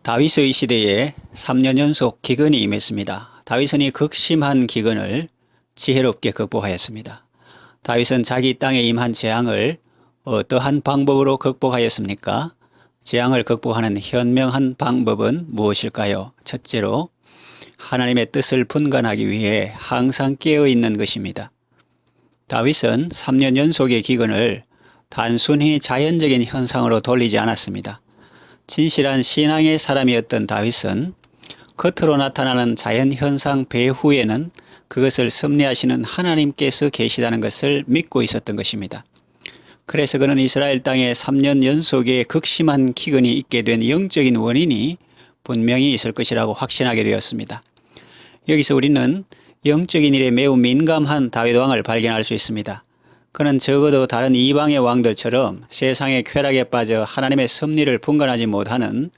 다윗의 시대에 3년 연속 기근이 임했습니다. 다윗은 이 극심한 기근을 지혜롭게 극복하였습니다. 다윗은 자기 땅에 임한 재앙을 어떠한 방법으로 극복하였습니까? 재앙을 극복하는 현명한 방법은 무엇일까요? 첫째로 하나님의 뜻을 분간하기 위해 항상 깨어있는 것입니다. 다윗은 3년 연속의 기근을 단순히 자연적인 현상으로 돌리지 않았습니다. 진실한 신앙의 사람이었던 다윗은 겉으로 나타나는 자연현상 배후에는 그것을 섭리하시는 하나님께서 계시다는 것을 믿고 있었던 것입니다. 그래서 그는 이스라엘 땅에 3년 연속의 극심한 기근이 있게 된 영적인 원인이 분명히 있을 것이라고 확신하게 되었습니다. 여기서 우리는 영적인 일에 매우 민감한 다윗 왕을 발견할 수 있습니다. 그는 적어도 다른 이방의 왕들처럼 세상의 쾌락에 빠져 하나님의 섭리를 분간하지 못하는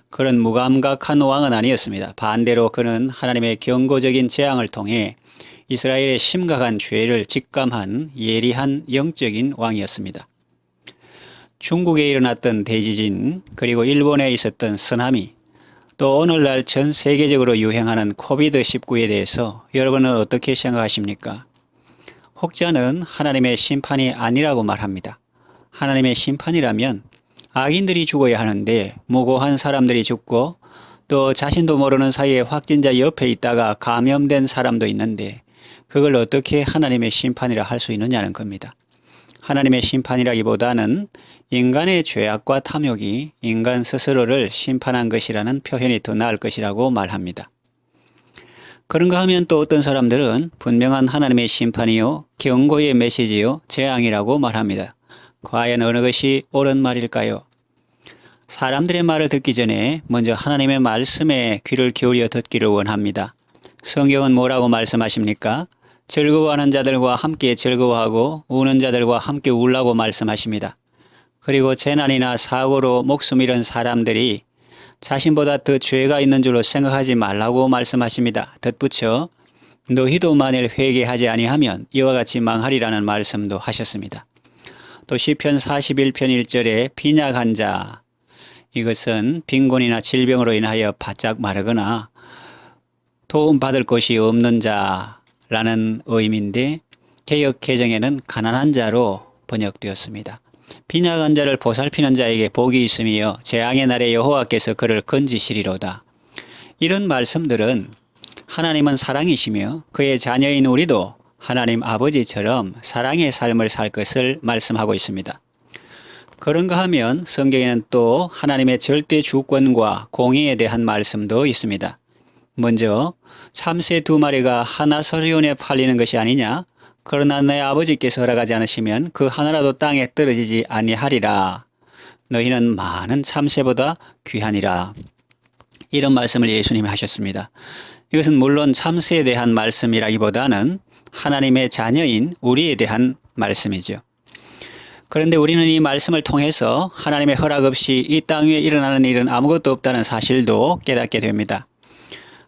그런 무감각한 왕은 아니었습니다. 반대로 그는 하나님의 경고적인 재앙을 통해 이스라엘의 심각한 죄를 직감한 예리한 영적인 왕이었습니다. 중국에 일어났던 대지진, 그리고 일본에 있었던 쓰나미, 또 오늘날 전 세계적으로 유행하는 코비드19에 대해서 여러분은 어떻게 생각하십니까? 혹자는 하나님의 심판이 아니라고 말합니다. 하나님의 심판이라면 악인들이 죽어야 하는데 무고한 사람들이 죽고 또 자신도 모르는 사이에 확진자 옆에 있다가 감염된 사람도 있는데 그걸 어떻게 하나님의 심판이라 할 수 있느냐는 겁니다. 하나님의 심판이라기보다는 인간의 죄악과 탐욕이 인간 스스로를 심판한 것이라는 표현이 더 나을 것이라고 말합니다. 그런가 하면 또 어떤 사람들은 분명한 하나님의 심판이요, 경고의 메시지요, 재앙이라고 말합니다. 과연 어느 것이 옳은 말일까요? 사람들의 말을 듣기 전에 먼저 하나님의 말씀에 귀를 기울여 듣기를 원합니다. 성경은 뭐라고 말씀하십니까? 즐거워하는 자들과 함께 즐거워하고 우는 자들과 함께 울라고 말씀하십니다. 그리고 재난이나 사고로 목숨 잃은 사람들이 자신보다 더 죄가 있는 줄로 생각하지 말라고 말씀하십니다. 덧붙여 너희도 만일 회개하지 아니하면 이와 같이 망하리라는 말씀도 하셨습니다. 또 시편 41편 1절에 빈약한 자, 이것은 빈곤이나 질병으로 인하여 바짝 마르거나 도움받을 곳이 없는 자라는 의미인데 개역 개정에는 가난한 자로 번역되었습니다. 빈약한 자를 보살피는 자에게 복이 있으며 재앙의 날에 여호와께서 그를 건지시리로다. 이런 말씀들은 하나님은 사랑이시며 그의 자녀인 우리도 하나님 아버지처럼 사랑의 삶을 살 것을 말씀하고 있습니다. 그런가 하면 성경에는 또 하나님의 절대 주권과 공의에 대한 말씀도 있습니다. 먼저 참새 2마리가 하나서리온에 팔리는 것이 아니냐? 그러나 내 아버지께서 허락하지 않으시면 그 하나라도 땅에 떨어지지 아니하리라. 너희는 많은 참새보다 귀하니라. 이런 말씀을 예수님이 하셨습니다. 이것은 물론 참새에 대한 말씀이라기보다는 하나님의 자녀인 우리에 대한 말씀이죠. 그런데 우리는 이 말씀을 통해서 하나님의 허락 없이 이 땅 위에 일어나는 일은 아무것도 없다는 사실도 깨닫게 됩니다.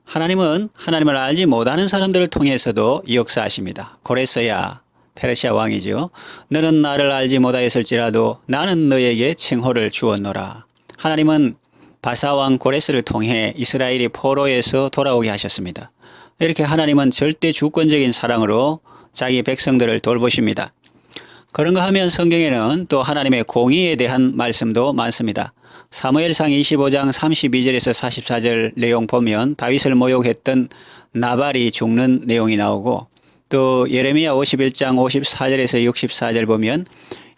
하나님은 하나님을 알지 못하는 사람들을 통해서도 역사하십니다. 고레스야, 페르시아 왕이죠. 너는 나를 알지 못하였을지라도 나는 너에게 칭호를 주었노라. 하나님은 바사왕 고레스를 통해 이스라엘이 포로에서 돌아오게 하셨습니다. 이렇게 하나님은 절대 주권적인 사랑으로 자기 백성들을 돌보십니다. 그런가 하면 성경에는 또 하나님의 공의에 대한 말씀도 많습니다. 사무엘상 25장 32절에서 44절 내용 보면 다윗을 모욕했던 나발이 죽는 내용이 나오고 또 예레미야 51장 54절에서 64절 보면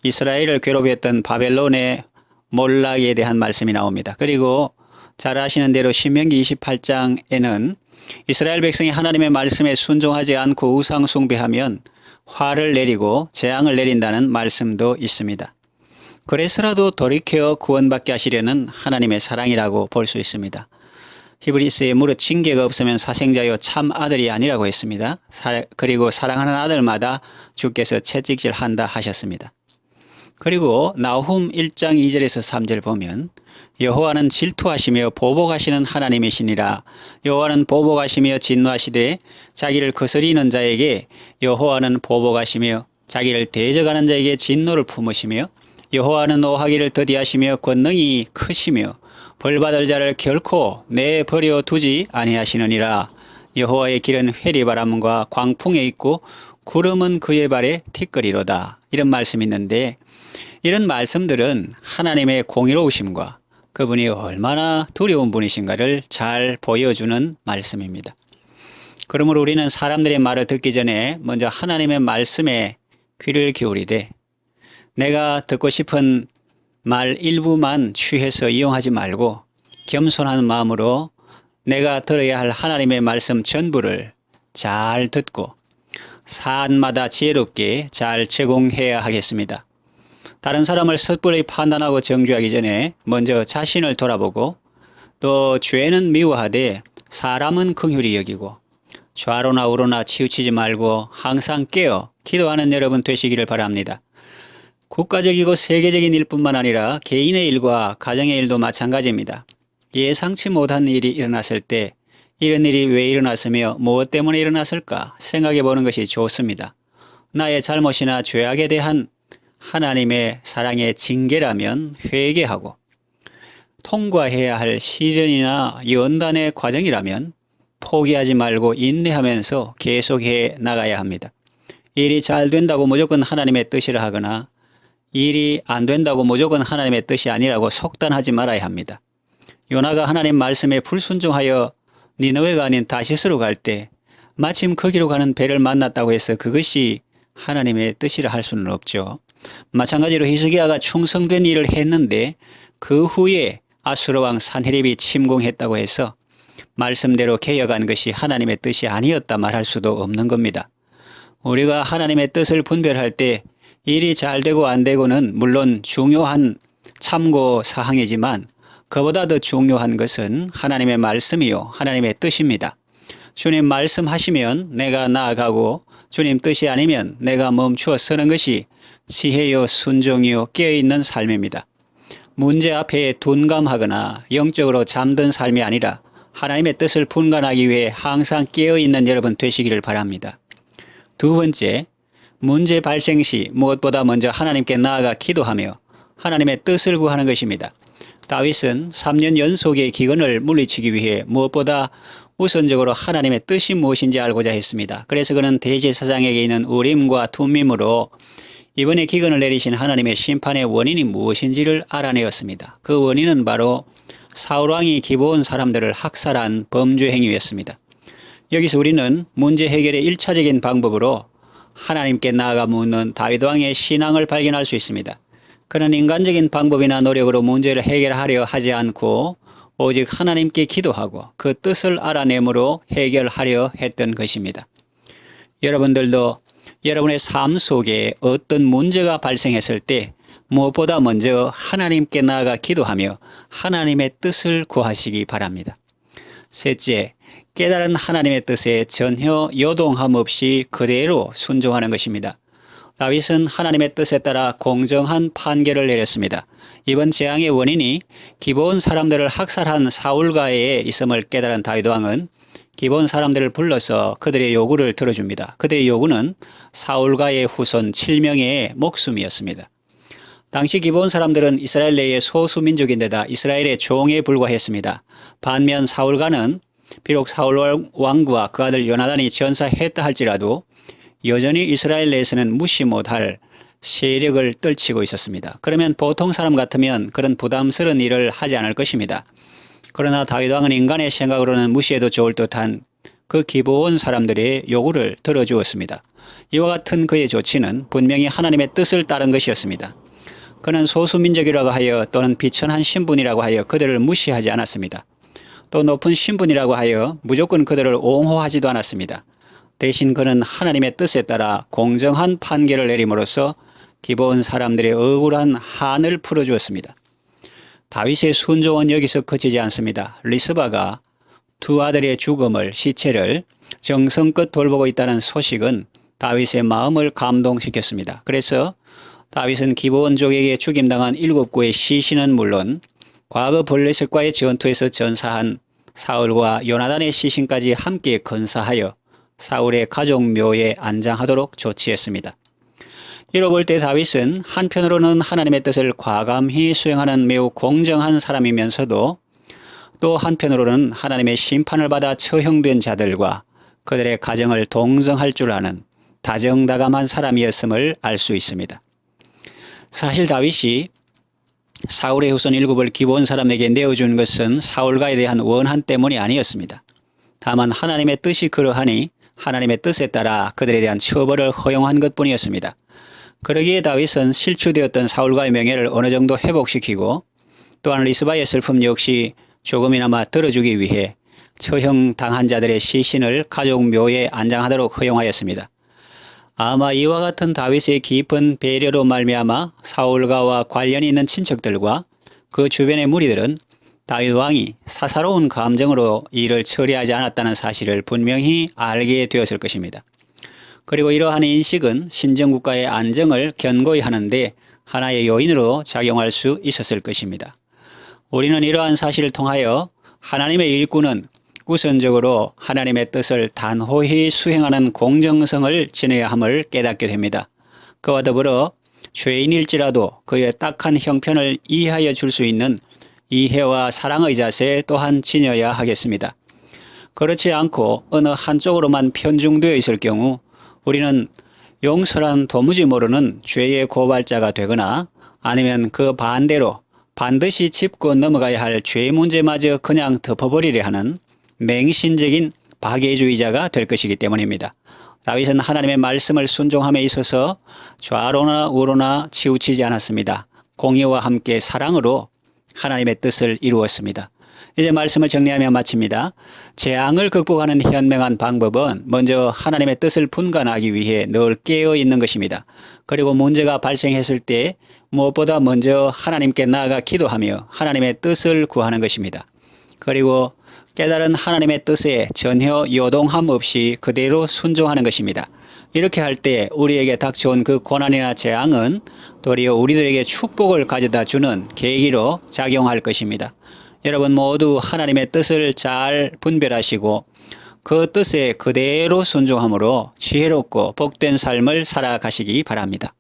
이스라엘을 괴롭혔던 바벨론의 몰락에 대한 말씀이 나옵니다. 그리고 잘 아시는 대로 신명기 28장에는 이스라엘 백성이 하나님의 말씀에 순종하지 않고 우상 숭배하면 화를 내리고 재앙을 내린다는 말씀도 있습니다. 그래서라도 돌이켜 구원받게 하시려는 하나님의 사랑이라고 볼 수 있습니다. 히브리서에 무릇 징계가 없으면 사생자요 참 아들이 아니라고 했습니다. 그리고 사랑하는 아들마다 주께서 채찍질한다 하셨습니다. 그리고 나훔 1장 2절에서 3절 보면 여호와는 질투하시며 보복하시는 하나님이시니라. 여호와는 보복하시며 진노하시되 자기를 거스리는 자에게 여호와는 보복하시며 자기를 대적하는 자에게 진노를 품으시며 여호와는 노하기를 더디하시며 권능이 크시며 벌받을 자를 결코 내버려 두지 아니하시느니라. 여호와의 길은 회리바람과 광풍에 있고 구름은 그의 발에 티끌이로다. 이런 말씀이 있는데, 이런 말씀들은 하나님의 공의로우심과 그분이 얼마나 두려운 분이신가를 잘 보여주는 말씀입니다. 그러므로 우리는 사람들의 말을 듣기 전에 먼저 하나님의 말씀에 귀를 기울이되, 내가 듣고 싶은 말 일부만 취해서 이용하지 말고 겸손한 마음으로 내가 들어야 할 하나님의 말씀 전부를 잘 듣고 사안마다 지혜롭게 잘 제공해야 하겠습니다. 다른 사람을 섣불리 판단하고 정죄하기 전에 먼저 자신을 돌아보고, 또 죄는 미워하되 사람은 긍휼히 여기고 좌로나 우로나 치우치지 말고 항상 깨어 기도하는 여러분 되시기를 바랍니다. 국가적이고 세계적인 일뿐만 아니라 개인의 일과 가정의 일도 마찬가지입니다. 예상치 못한 일이 일어났을 때 이런 일이 왜 일어났으며 무엇 때문에 일어났을까 생각해 보는 것이 좋습니다. 나의 잘못이나 죄악에 대한 하나님의 사랑의 징계라면 회개하고, 통과해야 할 시련이나 연단의 과정이라면 포기하지 말고 인내하면서 계속해 나가야 합니다. 일이 잘 된다고 무조건 하나님의 뜻이라 하거나 일이 안 된다고 무조건 하나님의 뜻이 아니라고 속단하지 말아야 합니다. 요나가 하나님 말씀에 불순종하여 니느웨가 아닌 다시스로 갈 때 마침 거기로 가는 배를 만났다고 해서 그것이 하나님의 뜻이라 할 수는 없죠. 마찬가지로 히스기야가 충성된 일을 했는데 그 후에 아수르 왕 산헤립이 침공했다고 해서 말씀대로 개혁한 것이 하나님의 뜻이 아니었다 말할 수도 없는 겁니다. 우리가 하나님의 뜻을 분별할 때 일이 잘 되고 안 되고는 물론 중요한 참고 사항이지만 그보다 더 중요한 것은 하나님의 말씀이요 하나님의 뜻입니다. 주님 말씀하시면 내가 나아가고 주님 뜻이 아니면 내가 멈추어 서는 것이 지혜요 순종이요 깨어있는 삶입니다. 문제 앞에 둔감하거나 영적으로 잠든 삶이 아니라 하나님의 뜻을 분간하기 위해 항상 깨어있는 여러분 되시기를 바랍니다. 두 번째, 문제 발생 시 무엇보다 먼저 하나님께 나아가 기도하며 하나님의 뜻을 구하는 것입니다. 다윗은 3년 연속의 기근을 물리치기 위해 무엇보다 우선적으로 하나님의 뜻이 무엇인지 알고자 했습니다. 그래서 그는 대제사장에게 있는 우림과 툼밈으로 이번에 기근을 내리신 하나님의 심판의 원인이 무엇인지를 알아내었습니다. 그 원인은 바로 사울왕이 기브온 사람들을 학살한 범죄 행위였습니다. 여기서 우리는 문제 해결의 1차적인 방법으로 하나님께 나아가 묻는 다윗왕의 신앙을 발견할 수 있습니다. 그는 인간적인 방법이나 노력으로 문제를 해결하려 하지 않고 오직 하나님께 기도하고 그 뜻을 알아내므로 해결하려 했던 것입니다. 여러분들도 여러분의 삶 속에 어떤 문제가 발생했을 때 무엇보다 먼저 하나님께 나아가 기도하며 하나님의 뜻을 구하시기 바랍니다. 셋째, 깨달은 하나님의 뜻에 전혀 요동함 없이 그대로 순종하는 것입니다. 다윗은 하나님의 뜻에 따라 공정한 판결을 내렸습니다. 이번 재앙의 원인이 기브온 사람들을 학살한 사울가에 있음을 깨달은 다윗 왕은 기브온 사람들을 불러서 그들의 요구를 들어줍니다. 그들의 요구는 사울가의 후손 7명의 목숨이었습니다. 당시 기브온 사람들은 이스라엘 내의 소수 민족인데다 이스라엘의 종에 불과했습니다. 반면 사울가는 비록 사울 왕과 그 아들 요나단이 전사했다 할지라도 여전히 이스라엘 내에서는 무시 못할 세력을 떨치고 있었습니다. 그러면 보통 사람 같으면 그런 부담스러운 일을 하지 않을 것입니다. 그러나 다윗 왕은 인간의 생각으로는 무시해도 좋을 듯한 그 기브온 사람들의 요구를 들어주었습니다. 이와 같은 그의 조치는 분명히 하나님의 뜻을 따른 것이었습니다. 그는 소수민족이라고 하여 또는 비천한 신분이라고 하여 그들을 무시하지 않았습니다. 또 높은 신분이라고 하여 무조건 그들을 옹호하지도 않았습니다. 대신 그는 하나님의 뜻에 따라 공정한 판결을 내림으로써 기브온 사람들의 억울한 한을 풀어주었습니다. 다윗의 순종은 여기서 그치지 않습니다. 리스바가 두 아들의 죽음을 시체를 정성껏 돌보고 있다는 소식은 다윗의 마음을 감동시켰습니다. 그래서 다윗은 기브온족에게 죽임당한 7구의 시신은 물론 과거 블레셋과의 전투에서 전사한 사울과 요나단의 시신까지 함께 건사하여 사울의 가족묘에 안장하도록 조치했습니다. 이로 볼 때 다윗은 한편으로는 하나님의 뜻을 과감히 수행하는 매우 공정한 사람이면서도 또 한편으로는 하나님의 심판을 받아 처형된 자들과 그들의 가정을 동정할 줄 아는 다정다감한 사람이었음을 알 수 있습니다. 사실 다윗이 사울의 후손 7을 기브온 사람에게 내어준 것은 사울과에 대한 원한 때문이 아니었습니다. 다만 하나님의 뜻이 그러하니 하나님의 뜻에 따라 그들에 대한 처벌을 허용한 것뿐이었습니다. 그러기에 다윗은 실추되었던 사울과의 명예를 어느 정도 회복시키고 또한 리스바의 슬픔 역시 조금이나마 덜어주기 위해 처형당한 자들의 시신을 가족 묘에 안장하도록 허용하였습니다. 아마 이와 같은 다윗의 깊은 배려로 말미암아 사울과와 관련이 있는 친척들과 그 주변의 무리들은 다윗 왕이 사사로운 감정으로 일을 처리하지 않았다는 사실을 분명히 알게 되었을 것입니다. 그리고 이러한 인식은 신정국가의 안정을 견고히 하는데 하나의 요인으로 작용할 수 있었을 것입니다. 우리는 이러한 사실을 통하여 하나님의 일꾼은 우선적으로 하나님의 뜻을 단호히 수행하는 공정성을 지녀야 함을 깨닫게 됩니다. 그와 더불어 죄인일지라도 그의 딱한 형편을 이해하여 줄 수 있는 이해와 사랑의 자세 또한 지녀야 하겠습니다. 그렇지 않고 어느 한쪽으로만 편중되어 있을 경우 우리는 용서란 도무지 모르는 죄의 고발자가 되거나 아니면 그 반대로 반드시 짚고 넘어가야 할 죄 문제마저 그냥 덮어버리려 하는 맹신적인 박애주의자가 될 것이기 때문입니다. 다윗은 하나님의 말씀을 순종함에 있어서 좌로나 우로나 치우치지 않았습니다. 공의와 함께 사랑으로 하나님의 뜻을 이루었습니다. 이제 말씀을 정리하며 마칩니다. 재앙을 극복하는 현명한 방법은 먼저 하나님의 뜻을 분간하기 위해 늘 깨어 있는 것입니다. 그리고 문제가 발생했을 때 무엇보다 먼저 하나님께 나아가 기도하며 하나님의 뜻을 구하는 것입니다. 그리고 깨달은 하나님의 뜻에 전혀 요동함 없이 그대로 순종하는 것입니다. 이렇게 할 때 우리에게 닥쳐온 그 고난이나 재앙은 도리어 우리들에게 축복을 가져다 주는 계기로 작용할 것입니다. 여러분 모두 하나님의 뜻을 잘 분별하시고 그 뜻에 그대로 순종함으로 지혜롭고 복된 삶을 살아가시기 바랍니다.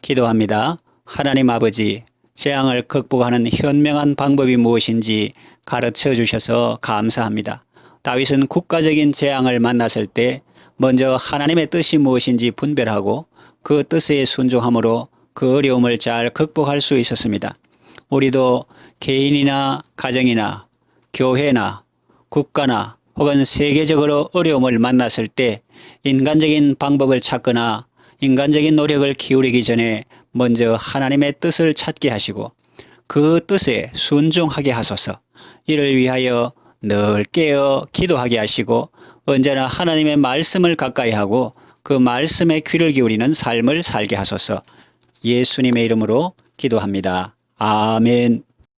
기도합니다. 하나님 아버지, 재앙을 극복하는 현명한 방법이 무엇인지 가르쳐 주셔서 감사합니다. 다윗은 국가적인 재앙을 만났을 때 먼저 하나님의 뜻이 무엇인지 분별하고 그 뜻에 순종함으로 그 어려움을 잘 극복할 수 있었습니다. 우리도 개인이나 가정이나 교회나 국가나 혹은 세계적으로 어려움을 만났을 때 인간적인 방법을 찾거나 인간적인 노력을 기울이기 전에 먼저 하나님의 뜻을 찾게 하시고 그 뜻에 순종하게 하소서. 이를 위하여 늘 깨어 기도하게 하시고 언제나 하나님의 말씀을 가까이 하고 그 말씀에 귀를 기울이는 삶을 살게 하소서. 예수님의 이름으로 기도합니다. 아멘.